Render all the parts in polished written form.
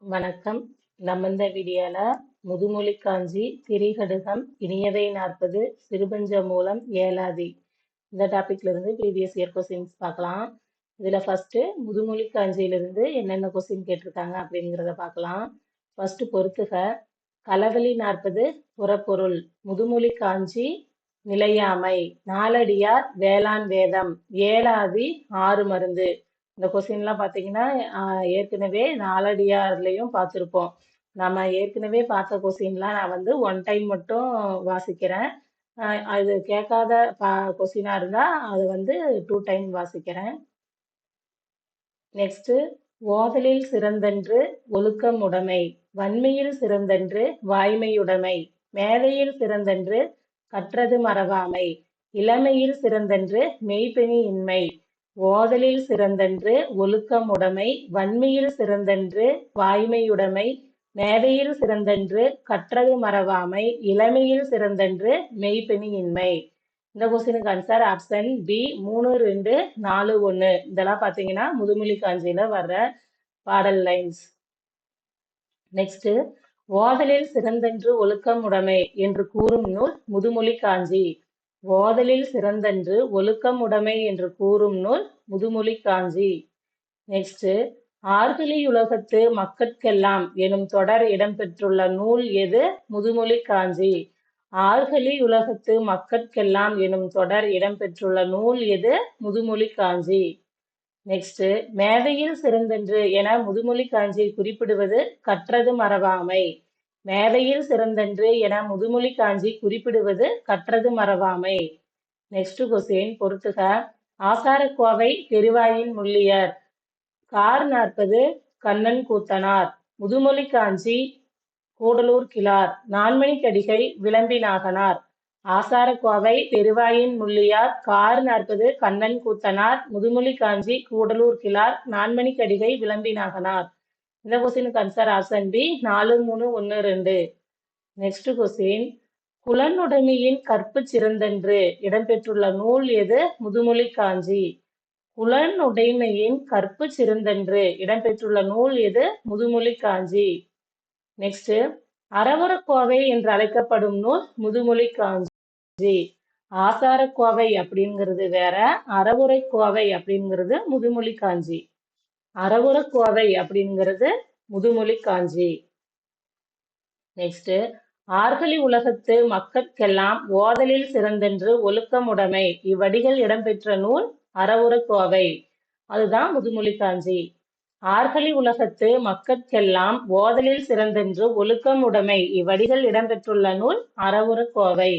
வணக்கம். நம்ம இந்த வீடியோல முதுமொழி காஞ்சி, திரிகடுகம், இனியவை 40, சிறுபஞ்ச மூலம், ஏலாதி இந்த டாபிக்ல இருந்து ப்ரீவியஸ் இயர் கொஸ்டின்ஸ் பார்க்கலாம். இதுல ஃபர்ஸ்ட் முதுமொழி காஞ்சியிலிருந்து என்னென்ன கொஸ்டின் கேட்டிருக்காங்க அப்படிங்கிறத பார்க்கலாம். ஃபர்ஸ்ட் பொறுத்துக. களவழி 40 புறப்பொருள். முதுமொழி காஞ்சி நிலையாமை. நாலடியார் வேளாண் வேதம். ஏலாதி ஆறு மருந்து. இந்த கொஸ்டின்லாம் பார்த்தீங்கன்னா ஏற்கனவே நாலடியார்லையும் பார்த்துருப்போம். நம்ம ஏற்கனவே பார்த்த கொஸ்டின்லாம் நான் வந்து ஒன் டைம் மட்டும் வாசிக்கிறேன். அது கேட்காத கொஸ்டினா இருந்தா அது வந்து 2 டைம் வாசிக்கிறேன். நெக்ஸ்ட் ஓதலில் சிறந்தன்று ஒழுக்கமுடைமை. வன்மையில் சிறந்தன்று வாய்மையுடைமை. மேதையில் சிறந்தன்று கற்றது மறவாமை. இளமையில் சிறந்தன்று மெய்ப்பெணி இன்மை. ஓதலில் சிறந்தன்று ஒழுக்கமுடைமை. வன்மையில் சிறந்தன்று வாய்மையுடைமை. மேதையில் சிறந்தன்று கற்றது மறவாமை. இளமையில் சிறந்தன்று மெய்ப்பெணி இன்மை. இந்த கொஸ்டினுக்கு ஆன்சர் ஆப்ஷன் பி 3, 2, 4, 1. இதெல்லாம் பார்த்தீங்கன்னா முதுமொழி காஞ்சியில வர்ற பாடல் லைன்ஸ். நெக்ஸ்ட் ஓதலில் சிறந்தன்று ஒழுக்கமுடைமை என்று கூறும் நூல் முதுமொழி காஞ்சி. ஓதலில் சிறந்தன்று ஒழுக்கமுடைமை என்று கூறும் நூல் முதுமொழி காஞ்சி. நெக்ஸ்ட் ஆர்கலியுலகத்து மக்கட்கெல்லாம் எனும் தொடர் இடம்பெற்றுள்ள நூல் எது? முதுமொழி காஞ்சி. ஆர்கலி உலகத்து மக்கட்கெல்லாம் எனும் தொடர் இடம்பெற்றுள்ள நூல் எது? முதுமொழி காஞ்சி. நெக்ஸ்ட் மேதையில் சிறந்தன்று என முதுமொழி காஞ்சி குறிப்பிடுவது கற்றது மறவாமை. மேதையில் சிறந்தன்று என முதுமொழி காஞ்சி குறிப்பிடுவது கற்றது மறவாமை. நெக்ஸ்ட் கொஸ்டின் பொறுத்துக. ஆசாரக்கோவை பெருவாயின் முள்ளியர். கார் 40 கண்ணன் கூத்தனார். முதுமொழி காஞ்சி கூடலூர் கிழார். நான்மணிக்கடிகை விளம்பினாகனார். ஆசாரக்கோவை பெருவாயின் முள்ளியார். கார் 40 கண்ணன் கூத்தனார். முதுமொழி காஞ்சி கூடலூர் கிழார். நான்மணிக்கடிகை விளம்பினாகனார். இந்த கொஸ்டினுக்கு answer option B 4, 3, 1, 2. Next question குலனுடைமையின் கற்பு சிறந்தன்று இடம்பெற்றுள்ள நூல் எது? முதுமொழி காஞ்சி. குலனுடைமையின் கற்பு சிறந்தன்று இடம்பெற்றுள்ள நூல் எது? முதுமொழி காஞ்சி. நெக்ஸ்ட் அறவுரக்கோவை என்று அழைக்கப்படும் நூல் முதுமொழி காஞ்சி. ஆசாரக்கோவை அப்படிங்கிறது வேற, அறவுரைக்கோவை அப்படிங்கிறது முதுமொழி காஞ்சி. அறவுரக்கோவை அப்படிங்கிறது முதுமொழி காஞ்சி. நெக்ஸ்ட் ஆர்கலி உலகத்து மக்கட்கெல்லாம் ஓதலில் சிறந்தென்று ஒழுக்கமுடைமை இவ்வடிகள் இடம்பெற்ற நூல் அறவுரக்கோவை. அதுதான் முதுமொழி காஞ்சி. ஆர்கலி உலகத்து மக்கட்கெல்லாம் ஓதலில் சிறந்தென்று ஒழுக்கமுடைமை இவ்வடிகள் இடம்பெற்றுள்ள நூல் அறவுரக்கோவை.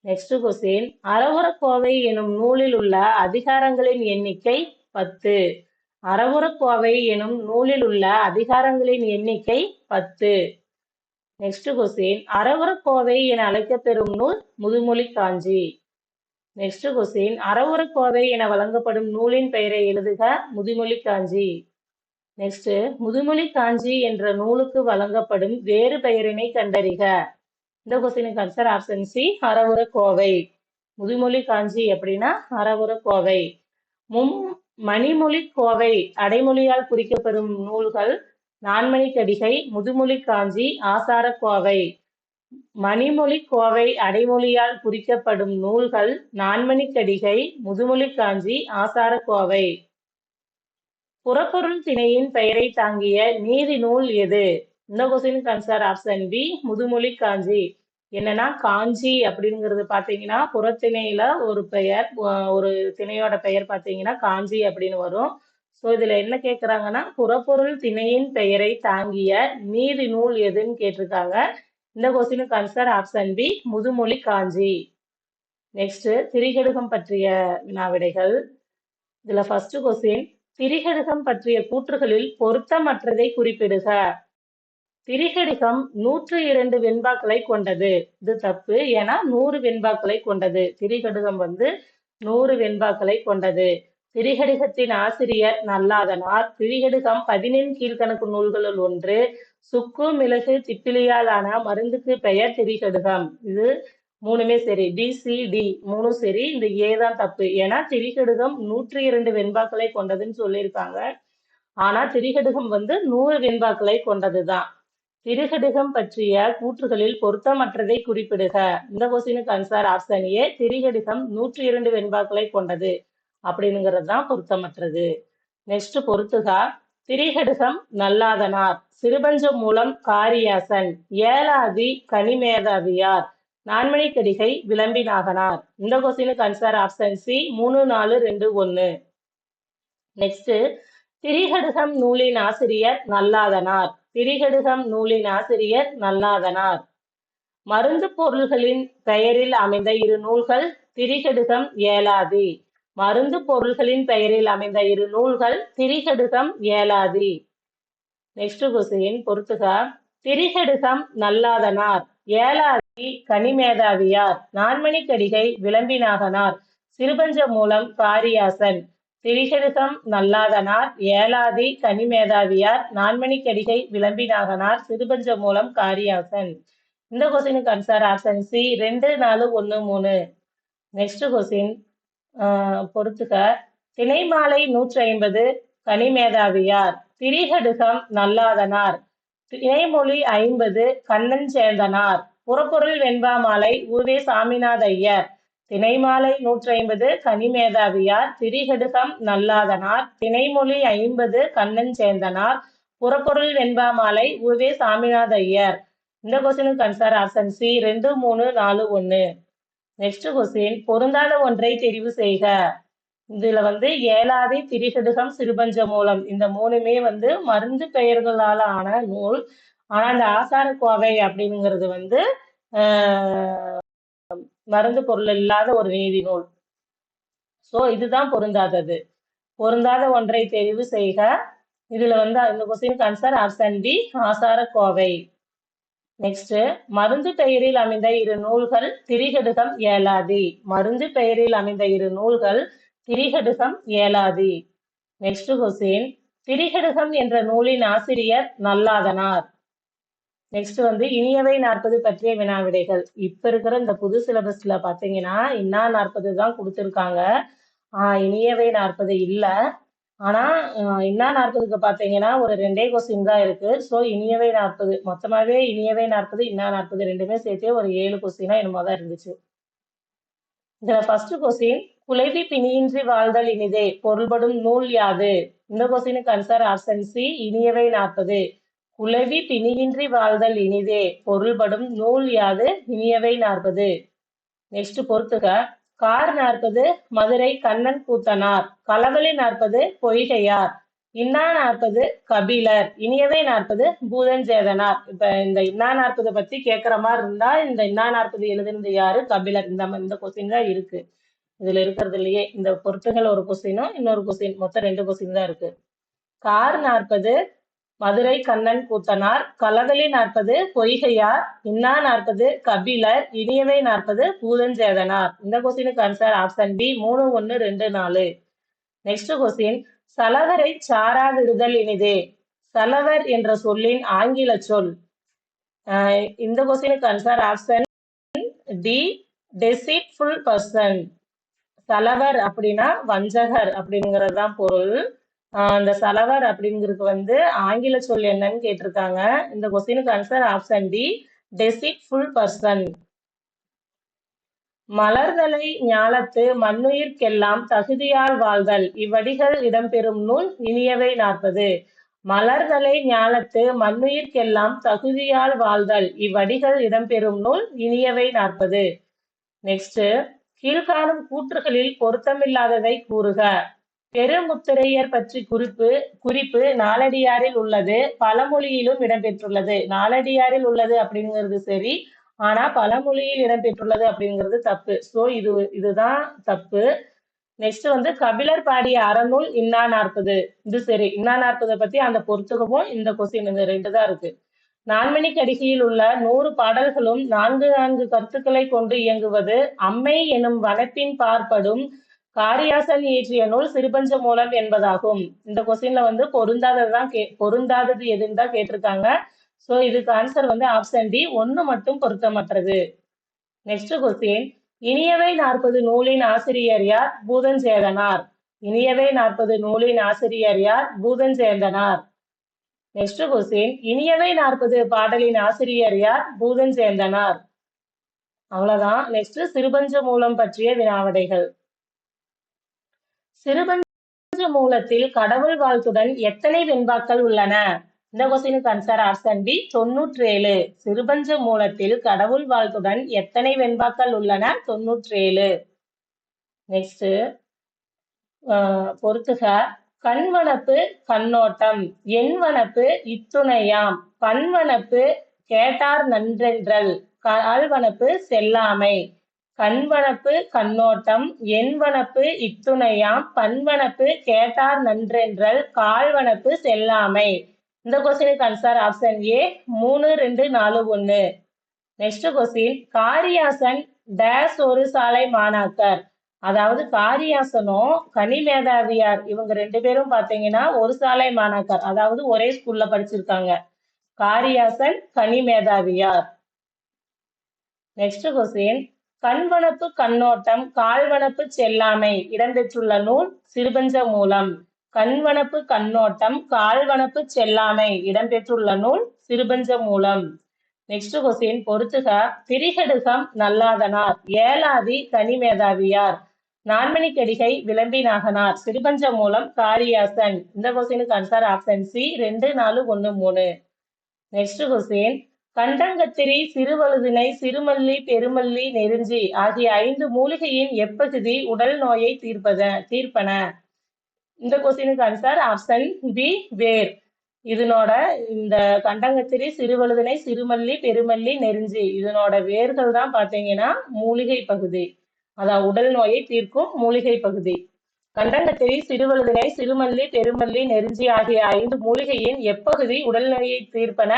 நெக்ஸ்ட் கொஸ்டின் அறவுரக்கோவை எனும் நூலில் உள்ள அதிகாரங்களின் எண்ணிக்கை 10. அறவுரக்கோவை எனும் நூலில் உள்ள அதிகாரங்களின் எண்ணிக்கை 10. நெக்ஸ்ட் கொஸ்டின் அறவுரக்கோவை என அழைக்கப்பெறும் நூல் முதுமொழி காஞ்சி. நெக்ஸ்ட் கொஸ்டின் அறவுரக்கோவை என வழங்கப்படும் நூலின் பெயரை எழுதுக. முதுமொழி காஞ்சி. நெக்ஸ்ட் முதுமொழி காஞ்சி என்ற நூலுக்கு வழங்கப்படும் வேறு பெயரினை கண்டறிக. இந்த கொஸ்டினுக்கு ஆன்சர் ஆப்ஷன் சி அறவுரக்கோவை. முதுமொழி காஞ்சி அப்படின்னா அறவுரக்கோவை. மணிமொழி கோவை அடைமொழியால் குறிக்கப்பெறும் நூல்கள் நான்மணிக்கடிகை, முதுமொழி காஞ்சி, ஆசாரக்கோவை. மணிமொழி கோவை அடைமொழியால் குறிக்கப்படும் நூல்கள் நான்மணிக்கடிகை, முதுமொழி காஞ்சி, ஆசாரக்கோவை. புறப்பொருள் திணையின் பெயரை தாங்கிய நீதி நூல் எது? இந்த கொஸ்டினுக்கு ஆன்சர் ஆப்ஷன் பி முதுமொழி காஞ்சி. என்னன்னா காஞ்சி அப்படிங்கிறது பாத்தீங்கன்னா புறத்திணையில ஒரு பெயர், ஒரு திணையோட பெயர் பாத்தீங்கன்னா காஞ்சி அப்படின்னு வரும். ஸோ இதுல என்ன கேட்குறாங்கன்னா புறப்பொருள் திணையின் பெயரை தாங்கிய நீதி நூல் எதுன்னு கேட்டிருக்காங்க. இந்த கொஸ்டினுக்கு ஆன்சர் ஆப்ஷன் பி முதுமொழி காஞ்சி. நெக்ஸ்ட் திரிகடுகம் பற்றிய வினாவிடைகள். இதுல ஃபர்ஸ்ட் கொஸ்டின் திரிகடுகம் பற்றிய கூற்றுகளில் பொருத்தமற்றதை குறிப்பிடுக. திரிகடுகம் 102 வெண்பாக்களை கொண்டது. இது தப்பு. ஏன்னா 100 வெண்பாக்களை கொண்டது. திரிகடுகம் வந்து 100 வெண்பாக்களை கொண்டது. திரிகடுகத்தின் ஆசிரியர் நல்லாதனார். திரிகடுகம் 11 கீழ்கணக்கு நூல்களுள் ஒன்று. சுக்கு மிளகு திப்பிலியால் ஆன மருந்துக்கு பெயர் திரிகடுகம். இது மூணுமே சரி. BCD 3 சரி. இந்த ஏ தான் தப்பு. ஏன்னா திரிகடுகம் 102 வெண்பாக்களை கொண்டதுன்னு சொல்லியிருக்காங்க. ஆனா திரிகடுகம் வந்து 100 வெண்பாக்களை கொண்டதுதான். திரிகடுகம் பற்றிய கூற்றுகளில் பொருத்தமற்றதை குறிப்பிடுக. இந்த கொஸ்டினுக்கு ஆன்சர் ஆப்ஷன் ஏ. திரிகடுகம் 102 வெண்பாக்களை கொண்டது அப்படிங்கிறது தான் பொருத்தமற்றது. நெக்ஸ்ட் பொறுத்துக. திரிகடுகம் நல்லாதனார், சிறுபஞ்ச மூலம் காரியாசன், ஏலாதி கனிமேதாவியார், நான்மணிக்கடிகை விளம்பினாகனார். இந்த கொஸ்டினுக்கு answer option C. 3, 4, 2, 1. Next Thirikadugam நூலின் ஆசிரியர் நல்லாதனார். திரிகடுகம் நூலின் ஆசிரியர் நல்லாதனார். மருந்து பொருள்களின் பெயரில் அமைந்த இரு நூல்கள் திரிகடுகம் ஏலாதி. மருந்து பொருள்களின் பெயரில் அமைந்த இரு நூல்கள் திரிகடுகம் ஏலாதி. நெக்ஸ்ட் கொஸ்டின் பொறுத்துக. திரிகடுகம் நல்லாதனார், ஏலாதி கனிமேதாவியார், நான்மணிக்கடிகை விளம்பினாகனார், சிறுபஞ்ச மூலம் காரியாசன். திரிகடுகம் நல்லாதனார், ஏலாதி கனிமேதாவியார், நான்மணிக்கடிகை விளம்பினாகனார், சிறுபஞ்ச மூலம் காரியாசன். இந்த கொஸ்டினுக்கு answer option C. 2, 4, 1, 3. Next question பொறுத்துக்க. திணைமாலை 150 கனிமேதாவியார், திரிகடுகம் நல்லாதனார், திணைமொழி 50 கண்ணன் சேந்தனார், புறப்பொருள் வெண்பா மாலை உவே சாமிநாத ஐயர். திணைமாலை 150 கனிமேதாவியார், திரிகடுகம் நல்லாதனார், திணைமொழி 50 கண்ணன் சேந்தனார், புறப்பொருள் வெண்பா மாலை உவே சாமிநாத ஐயர். இந்த கொஸ்டினுக்கு answer option C. 2, 3, 4, 1. Next question பொருந்தாத ஒன்றை தெரிவு செய்க. இதுல வந்து ஏலாதி, திரிகடுகம், சிறுபஞ்ச மூலம் இந்த மூணுமே வந்து மருந்து பெயர்களால ஆன நூல். ஆனா இந்த ஆசார கோவை அப்படிங்கிறது வந்து மருந்து பொருள் இல்லாத ஒரு நீதி நூல். சோ இதுதான் பொருந்தாதது. பொருந்தாத ஒன்றை தெரிவு செய்க. இதுல வந்து இந்த கொஸ்டினுக்கு ஆன்சர் ஆப்ஷன் டி. ஆசார கோவை. நெக்ஸ்ட் மருந்து பெயரில் அமைந்த இரு நூல்கள் திரிகடுகம் ஏலாதி. மருந்து பெயரில் அமைந்த இரு நூல்கள் திரிகடுகம் ஏலாதி. நெக்ஸ்ட் கொஸ்டின் திரிகடுகம் என்ற நூலின் ஆசிரியர் நல்லாதனார். நெக்ஸ்ட் வந்து இனியவை 40 பற்றிய வினாவிடைகள். இப்ப இருக்கிற இந்த புது சிலபஸ்ல பாத்தீங்கன்னா இன்னா 40 தான் கொடுத்திருக்காங்க. இனியவை 40 இல்ல. ஆனா இன்னா 40க்கு பாத்தீங்கன்னா ஒரு 2 கொஸ்டின் தான் இருக்கு. சோ இனியவை 40 மொத்தமாவே இனியவை 40 இன்னா 40 ரெண்டுமே சேர்த்தே ஒரு 7 கொஸ்டினா என்னமோ தான் இருந்துச்சு. இதுல ஃபர்ஸ்ட் கொஸ்டின் குலைவி பிணியின்றி வாழ்தல் இனிதே பொருள்படும் நூல் யாது? இந்த கொஸ்டினுக்கு ஆன்சர் ஆப்ஷன் சி. இனியவை 40. குலைவி பிணியின்றி வாழ்தல் இனிதே பொருள்படும் நூல் யாது? இனியவை 40. நெக்ஸ்ட் பொறுத்துக. கார் 40 மதுரை கண்ணன் கூத்தனார், களவழி 40 பொய்கையார், இன்னா 40 கபிலர், இனியவை 40 பூதஞ்சேதனார். இப்ப இந்த இன்னா 40 பத்தி கேட்கிற மாதிரி இருந்தா இந்த இன்னா 40 எழுதுனது யாரு? கபிலர். இந்த கொஸ்டின் தான் இருக்கு. இதுல இருக்கிறதுலயே இந்த பொறுத்துகள் ஒரு கொஸ்டினும் இன்னொரு கொஸ்டின் மொத்தம் 2 கொஸ்டின் தான் இருக்கு. கார் 40 மதுரை கண்ணன் கூத்தனார், களவழி 40 பொய்கையார், இன்னா 40 கபிலர், இனியவை 40 பூதஞ்சேதனார். இந்த கொஸ்டினுக்கு answer option B. 3, 1, 2, 4. Next question சலவரை சாரா விடுதல் இனிதே. சலவர் என்ற சொல்லின் ஆங்கில சொல். இந்த கொஸ்டினுக்கு answer option D. Deceitful person. சலவர் அப்படின்னா வஞ்சகர் அப்படிங்கிறது தான் பொருள். அந்த சலவர் அப்படிங்கிறது வந்து ஆங்கில சொல் என்னன்னு கேட்டிருக்காங்க. இந்த கொஸ்டினுக்கு answer option D. Deceitful person. மலர்தலை ஞாலத்து மண்ணுயிர்க்கெல்லாம் தகுதியால் வாழ்தல் இவ்வடிகள் இடம்பெறும் நூல் இனியவை 40. மலர்தலை ஞாலத்து மண்ணுயிர்க்கெல்லாம் தகுதியால் வாழ்தல் இவ்வடிகள் இடம்பெறும் நூல் இனியவை 40. நெக்ஸ்ட் கீழ்காணும் கூற்றுகளில் பொருத்தமில்லாததை கூறுக. பெருமுத்திரையர் பற்றி குறிப்பு நாலடியாரில் உள்ளது, பழமொழியிலும் இடம்பெற்றுள்ளது. நாலடியாரில் உள்ளது அப்படிங்கிறது சரி, ஆனா பழமொழியில் இடம்பெற்றுள்ளது அப்படிங்கிறது தப்பு. சோ இதுதான் தப்பு. நெக்ஸ்ட் வந்து கபிலர் பாடிய அறநூல் இன்னா 40. இது சரி. இன்னா 40 பத்தி அந்த பொறுத்துகவும் இந்த கொஸ்டின் இந்த 2 தான் இருக்கு. நான்மணிக்கடிகையில் உள்ள 100 பாடல்களும் 4 கருத்துக்களை கொண்டு இயங்குவது அம்மை எனும் வனப்பின் பார்ப்படும் காரியாசன் இயற்றிய நூல் சிறுபஞ்ச மூலம் என்பதாகும். இந்த கொஸ்டின்ல வந்து பொருந்தாதது எதுன்னு தான் கேட்டிருக்காங்க. சோ இதுக்கு ஆன்சர் வந்து ஆப்ஷன் டி. 1 மட்டும் பொருத்தமற்றது. நெக்ஸ்ட் கொஸ்டின் இனியவை 40 நூலின் ஆசிரியர் யார்? பூதஞ்சேதனார். இனியவை 40 நூலின் ஆசிரியர் யார்? பூதஞ்சேந்தனார். நெக்ஸ்ட் கொஸ்டின், இனியவை 40 பாடலின் ஆசிரியர் யார்? பூதஞ்சேந்தனார். அவ்வளவுதான். நெக்ஸ்ட் சிறுபஞ்ச மூலம் பற்றிய வினாவிடைகள். சிறுபஞ்ச மூலத்தில் கடவுள் வாழ்த்துடன் எத்தனை வெண்பாக்கள் உள்ளன? இந்த கொஸ்டினுக்கு ஆன்சர் ஆப்ஷன் பி 97. சிறுபஞ்ச மூலத்தில் கடவுள் வாழ்த்துடன் எத்தனை வெண்பாக்கள் உள்ளன? 97. நெக்ஸ்ட் பொறுத்துக. கண்வனப்பு கண்ணோட்டம், எண்வனப்பு இத்துணையாம், பண்வனப்பு கேட்டார் நன்றென்றல், கால்வனப்பு செல்லாமை. கண்வனப்பு கண்ணோட்டம், எண்வனப்பு இத்துணையாம், பண்வனப்பு கேட்டார் நன்றென்றல், கால்வனப்பு செல்லாமை. இந்த கொஸ்டினுக்கு answer option A 3, 2, 4, 1. Next question, Kariyasan days ஒரு சாலை மாணாக்கர். அதாவது காரியாசனும் கனிமேதாவியார் இவங்க 2 பேரும் பாத்தீங்கன்னா ஒரு சாலை மாணாக்கர், அதாவது ஒரே ஸ்கூல்ல படிச்சிருக்காங்க. காரியாசன் கனிமேதாவியார். நெக்ஸ்ட் கொஸ்டின், கண்வனப்பு கண்ணோட்டம், கால்வனப்பு செல்லாமை இடம்பெற்றுள்ள நூல் சிறுபஞ்ச மூலம். கண்வனப்பு கண்ணோட்டம், கால்வனப்பு செல்லாமை இடம்பெற்றுள்ள நூல் சிறுபஞ்ச மூலம். நெக்ஸ்ட் கொஸ்டின் பொறுத்துக. திரிகடுகம் நல்லாதனார், ஏலாதி கனிமேதாவியார், நான்மணிக்கடிகை விளம்பிநாகனார், சிறுபஞ்ச மூலம் காரியாசன். இந்த கொஸ்டினுக்கு answer option C 2, 4, 1, 3. Next question, கண்டங்கத்திரி, சிறுவழுதினை, சிறுமல்லி, பெருமல்லி, நெருஞ்சி ஆகிய 5 மூலிகையின் எப்பகுதி உடல் நோயை தீர்ப்பன? இந்த கொஸ்டினுக்கு ஆன்சர் ஆப்ஷன் பி வேர். இதனோட இந்த கண்டங்கத்திரி, சிறுவழுதினை, சிறுமல்லி, பெருமல்லி, நெருஞ்சி இதனோட வேர்கள் தான் பாத்தீங்கன்னா மூலிகை பகுதி, அதாவது உடல் நோயை தீர்க்கும் மூலிகை பகுதி. கண்டங்கத்திரி, சிறுவழுதினை, சிறுமல்லி, பெருமல்லி, நெருஞ்சி ஆகிய 5 மூலிகையின் எப்பகுதி உடல் நோயை தீர்ப்பன?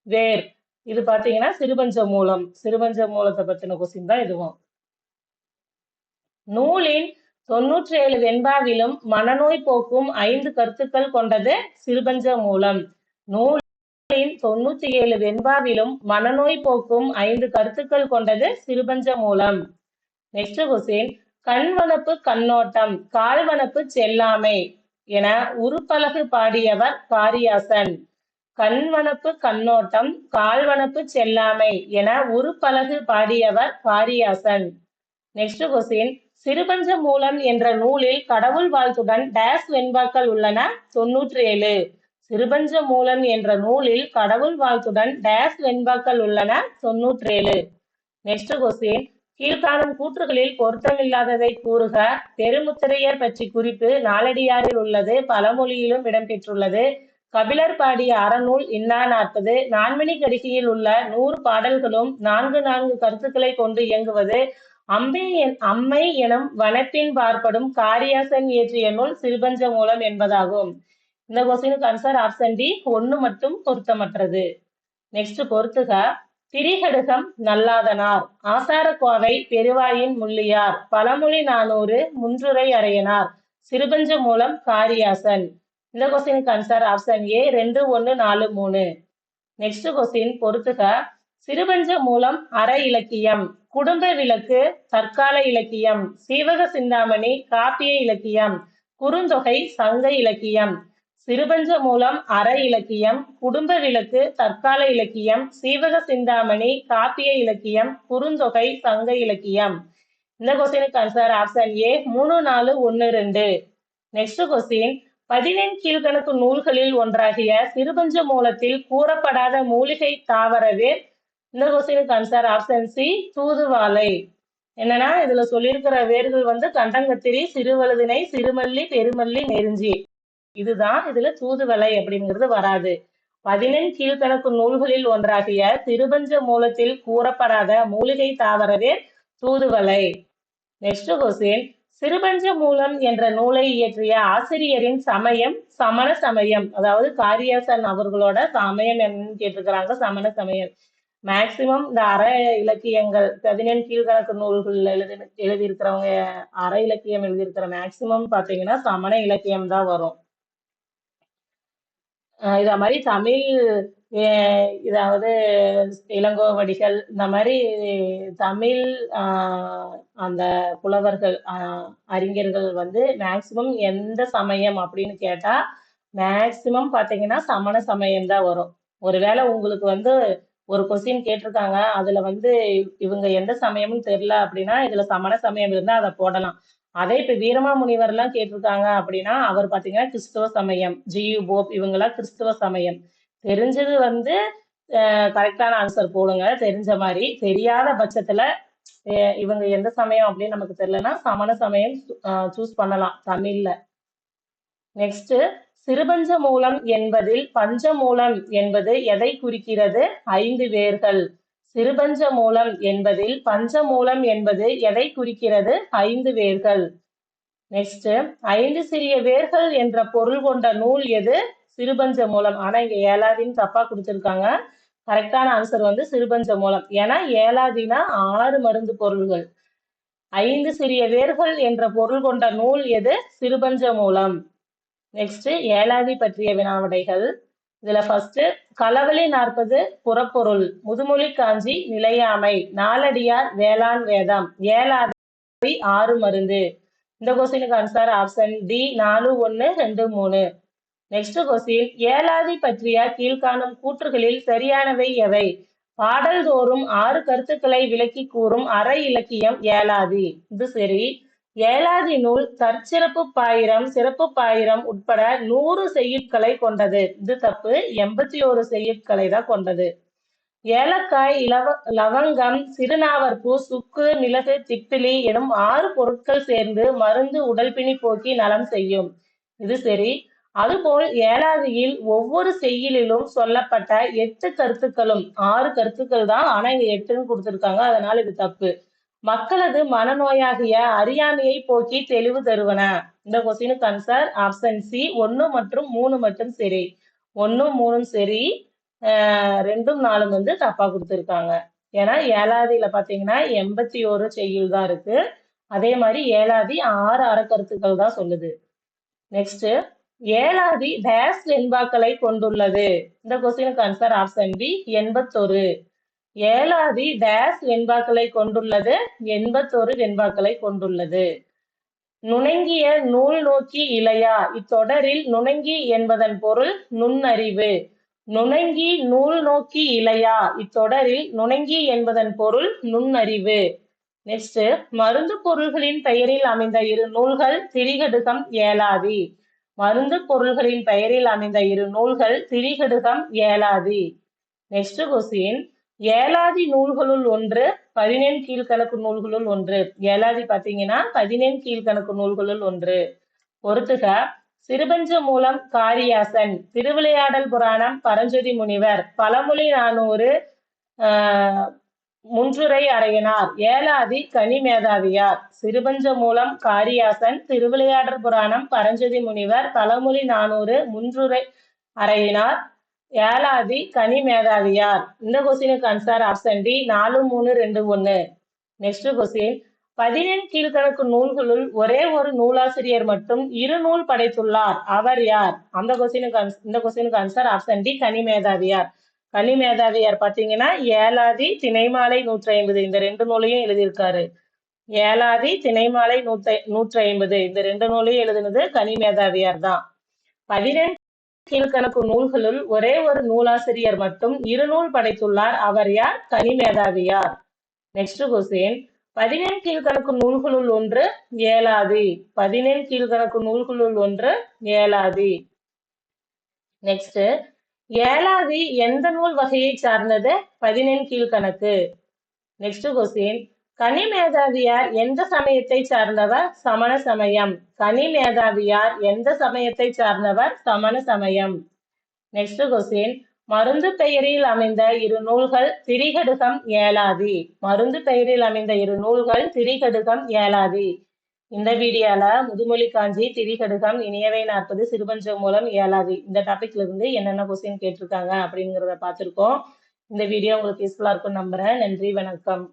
வேர். இது பாத்தீங்கன்னா சிறுபஞ்ச மூலம். சிறுபஞ்ச மூலத்தை பத்தின கொஸ்டின் தான் இதுவும். நூலின் 97 வெண்பாவிலும் மனநோய் போக்கும் 5 கருத்துக்கள் கொண்டது சிறுபஞ்ச மூலம். நூலின் 97 வெண்பாவிலும் மனநோய் போக்கும் 5 கருத்துக்கள் கொண்டது சிறுபஞ்ச மூலம். நெக்ஸ்ட் கொஸ்டின், கண்வனப்பு கண்ணோட்டம், கால்வனப்பு செல்லாமை என உருப்பலகு பாடியவர் காரியாசன். கண்வனப்பு கண்ணோட்டம், கால்வனப்பு செல்லாமை என உருப்பலகு பாடியவர் காரியாசன். நெக்ஸ்ட் கொஸ்டின், சிறுபஞ்ச மூலம் என்ற நூலில் கடவுள் வாழ்த்துடன் டேஸ் வெண்பாக்கள் உள்ளன? 97. சிறுபஞ்ச மூலம் என்ற நூலில் கடவுள் வாழ்த்துடன் டேஸ் வெண்பாக்கள் உள்ளன? 97. நெக்ஸ்ட் கொஸ்டின், கீழ்காணும் கூற்றுகளில் பொருத்தமில்லாததை கூறுக. பெருமுத்திரையர் பற்றி குறிப்பு நாலடியாரில் உள்ளது, பழமொழியிலும் இடம்பெற்றுள்ளது. கபிலர் பாடிய அறநூல் இன்னா 40. நான்மணிக்கடிகையில் உள்ள 100 பாடல்களும் 4 கருத்துக்களை கொண்டு இயங்குவது. அம்மை எனும் வனப்பின் பார்ப்படும் காரியாசன் இயற்றிய நூல் சிறுபஞ்ச மூலம் என்பதாகும். இந்த கொஸ்டினுக்கு ஆன்சர் ஆப்ஷன் டி 1 மட்டும் பொருத்தமற்றது. நெக்ஸ்ட் பொறுத்துக. திரிகடுகம் நல்லாதனார், ஆசாரக்கோவை பெருவாயின் முள்ளியார், பழமொழி 400 முன்றுரை அறையனார், சிறுபஞ்ச மூலம் காரியாசன். இந்த கொஸ்டினுக்கு answer option A 2, 1, 4, 3. Next question பொறுத்துக. சிறுபஞ்ச மூலம் அற இலக்கியம், குடும்ப விளக்கு தற்கால இலக்கியம், சீவக சிந்தாமணி காப்பிய இலக்கியம், குறுந்தொகை சங்க இலக்கியம். சிறுபஞ்ச மூலம் அற இலக்கியம், குடும்ப விளக்கு தற்கால இலக்கியம், சீவக சிந்தாமணி காப்பிய இலக்கியம், குறுந்தொகை சங்க இலக்கியம். இந்த கொஸ்டினுக்கு answer option A 3, 4, 1, 2. Next question, 15 கீழ்கணக்கு நூல்களில் ஒன்றாகிய சிறுபஞ்ச மூலத்தில் கூறப்படாத மூலிகை தாவர வேர். இந்த கொஸ்டினுக்கு ஆன்சர் ஆப்ஷன் சி தூதுவாழை. என்னன்னா இதுல சொல்லியிருக்கிற வேர்கள் வந்து கண்டங்கத்திரி, சிறுவழுதினை, சிறுமல்லி, பெருமல்லி, நெருஞ்சி. இதுதான் இதுல தூதுவளை அப்படிங்கிறது வராது. 15 கீழ்கணக்கு நூல்களில் ஒன்றாகிய சிறுபஞ்ச மூலத்தில் கூறப்படாத மூலிகை தாவர வேர் தூதுவளை. நெக்ஸ்ட் கொஸ்டின், சிறுபஞ்ச மூலம் என்ற நூலை இயற்றிய ஆசிரியரின் சமயம் சமண சமயம். அதாவது காரியாசன் அவர்களோட சமயம் என்னன்னு கேட்டிருக்கிறாங்க, சமண சமயம். மேக்சிமம் இந்த அற இலக்கியங்கள் 15 கீழ்கணக்கு நூல்கள் எழுதியிருக்கிறவங்க அற இலக்கியம் எழுதியிருக்கிற மேக்சிமம் பாத்தீங்கன்னா சமண இலக்கியம் தான் வரும். இத மாரி தமிழ் இதாவது இளங்கோவடிகள் இந்த மாரி தமிழ் அ அந்த புலவர்கள், அறிஞர்கள் வந்து மேக்ஸிமம் எந்த சமயம் அப்படின்னு கேட்டா, மேக்ஸிமம் பார்த்தீங்கன்னா, சமண சமயம் தான் வரும். ஒருவேளை உங்களுக்கு வந்து ஒரு கொஸ்டின் கேட்டிருக்காங்க. அதுல வந்து இவங்க எந்த சமயம்னு தெரியல அப்படின்னா, இதுல சமண சமயம் இருந்தா அத போடலாம். அதே இப்ப வீரமாமுனிவர்லாம் கேட்டிருக்காங்க அப்படின்னா, அவர் பார்த்தீங்கன்னா கிறிஸ்தவ சமயம். ஜி.யு. போப் இவங்கலாம் கிறிஸ்தவ சமயம். தெரிஞ்சது வந்து கரெக்டான ஆன்சர் போடுங்க தெரிஞ்ச மாரி. தெரியாத பட்சத்துல இவங்க எந்த சமயம் அப்படின்னு நமக்கு தெரியலன்னா, சமண சமயம் சூஸ் பண்ணலாம் தமிழ்ல. நெக்ஸ்ட் சிறுபஞ்ச மூலம் என்பதில் பஞ்சமூலம் என்பது எதை குறிக்கிறது? 5 வேர்கள். சிறுபஞ்ச மூலம் என்பதில் பஞ்சமூலம் என்பது எதை குறிக்கிறது? 5 வேர்கள். நெக்ஸ்ட் 5 சிறிய வேர்கள் என்ற பொருள் கொண்ட நூல் எது? சிறுபஞ்ச மூலம். ஆனா இங்க ஏலாதின்னு தப்பா கொடுத்திருக்காங்க. கரெக்டான ஆன்சர் வந்து சிறுபஞ்ச மூலம். ஏன்னா ஏலாதினா 6 மருந்து பொருள்கள். 5 சிறிய வேர்கள் என்ற பொருள் கொண்ட நூல் எது? சிறுபஞ்ச மூலம். நெக்ஸ்ட் ஏலாதி பற்றிய வினாவிடைகள். இதுல ஃபர்ஸ்ட் களவழி 40 புறப்பொருள், முதுமொழி காஞ்சி, நிலையாமை, நாலடியார், வேளாண் வேதம், ஏலாதி 6 மருந்து. இந்த கொஸ்டினுக்கு answer option D 4, 1, 2, 3. Next question Elathi பற்றிய கீழ்காணும் கூற்றுகளில் சரியானவை எவை? பாடல் தோறும் 6 கருத்துக்களை விளக்கி கூறும் அற இலக்கியம் ஏலாதி. இது சரி. ஏலாதி நூல் தற்சிறப்பு பாயிரம், சிறப்பு பாயிரம் உட்பட 100 செய்யுட்களை கொண்டது. இது தப்பு. 81 செய்யுட்களை தான் கொண்டது. ஏலக்காய், லவங்கம், சிறுநாவற்பூ, சுக்கு, மிளகு, திப்பிலி எனும் 6 பொருட்கள் சேர்ந்து மருந்து உடல்பிணி போக்கி நலம் செய்யும். இது சரி. அதுபோல் ஏலாதியில் ஒவ்வொரு செய்யுளிலும் சொல்லப்பட்ட 8 கருத்துக்களும் 6 கருத்துக்கள் தான், ஆனா இங்க 8ன்னு கொடுத்திருக்காங்க. அதனால இது தப்பு. மக்களது மனநோயாகிய அறியாமையை போக்கி தெளிவு தருவன. இந்த கொஸ்டினுக்கு ஆன்சர் ஆப்ஷன் சி 1 மற்றும் 3 மட்டும் சரி. 1, 3 சரி. 2, 4 வந்து தப்பா கொடுத்திருக்காங்க. ஏன்னா ஏலாதியில பாத்தீங்கன்னா 81 செய்யுள் தான் இருக்கு. அதே மாதிரி ஏலாதி 6 அறக்கருத்துக்கள் தான் சொல்லுது. நெக்ஸ்ட் ஏலாதி டேஷ் வெண்பாக்களை கொண்டுள்ளது. இந்த கொஸ்டினுக்கு ஆன்சர் ஆப்ஷன் பி 81. ஏலாதி டேஷ் வெண்பாக்களை கொண்டுள்ளது. 81 வெண்பாக்களை கொண்டுள்ளது. நுணங்கிய நூல் நோக்கி இளையா. இத்தொடரில் நுணங்கி என்பதன் பொருள் நுண்ணறிவு. நுணங்கி நூல் நோக்கி இளையா. இத்தொடரில் நுணங்கி என்பதன் பொருள் நுண்ணறிவு. நெக்ஸ்ட் மருந்து பொருள்களின் பெயரில் அமைந்த 2 நூல்கள் திரிகடுகம், ஏலாதி. மருந்து பொருள்களின் பெயரில் அமைந்த 2 நூல்கள் திரிகடுகம், ஏலாதி. நெக்ஸ்ட் கொஸ்டின் ஏலாதி நூல்களுள் ஒன்று 17 கீழ்கணக்கு நூல்களுள் ஒன்று. ஏலாதி பாத்தீங்கன்னா 17 கீழ்கணக்கு நூல்களுள் ஒன்று. பொறுத்துக சிறுபஞ்ச மூலம் காரியாசன், திருவிளையாடல் புராணம் பரஞ்சோதி முனிவர், பழமொழி 400 முன்றுரை அறையினார், ஏலாதி கனிமேதாவியார். சிறுபஞ்ச மூலம் காரியாசன், திருவிளையாடல் புராணம் பரஞ்சோதி முனிவர், பழமொழி 400 முன்றுரை அறையினார், ஏலாதி கனிமேதாவியார். இந்த கொஸ்டினுக்கு answer option D 4, 3, 2, 1. Next question 17 கீழ்கணக்கு நூல்களுள் ஒரே ஒரு நூலாசிரியர் மட்டும் 2 நூல் படைத்துள்ளார். அவர் யார்? இந்த கொஸ்டினுக்கு answer option D Kanimethaviyar. Kanimethaviyar பாத்தீங்கன்னா ஏலாதி, திணைமாலை 150 இந்த 2 நூலையும் எழுதியிருக்காரு. ஏலாதி, திணைமாலை 150 இந்த 2 நூலையும் எழுதினது கனிமேதாவியார் தான். 17 கீழ்கணக்கு நூல்களுள் ஒரே ஒரு நூலாசிரியர் மட்டும் 2 நூல் படைத்துள்ளார். அவர் யார்? கனிமேதாவியார். நெக்ஸ்ட் கொஸ்டின் 17 கீழ்கணக்கு நூல்களுள் ஒன்று ஏலாதி. 17 கீழ்கணக்கு நூல்களுள் ஒன்று ஏலாதி. நெக்ஸ்ட் ஏலாதி எந்த நூல் வகையை சார்ந்தது? 17 கீழ்கணக்கு. நெக்ஸ்ட் கொஸ்டின் கனிமேதாவியார் எந்த சமயத்தை சார்ந்தவர்? சமண சமயம். கனிமேதாவியார் எந்த சமயத்தை சார்ந்தவர்? சமண சமயம். நெக்ஸ்ட் கொஸ்டின் மருந்து பெயரில் அமைந்த 2 நூல்கள் திரிகடுகம், ஏலாதி. மருந்து பெயரில் அமைந்த 2 நூல்கள் திரிகடுகம், ஏலாதி. இந்த வீடியோல முதுமொழி காஞ்சி, திரிகடுகம், இனியவை 40, சிறுபஞ்ச மூலம், ஏலாதி இந்த டாபிக்ல இருந்து என்னென்ன கொஸ்டின் கேட்டிருக்காங்க அப்படிங்கிறத பார்த்திருக்கோம். இந்த வீடியோ உங்களுக்கு யூஸ்ஃபுல்லா இருக்கும்னு நம்புறேன். நன்றி, வணக்கம்.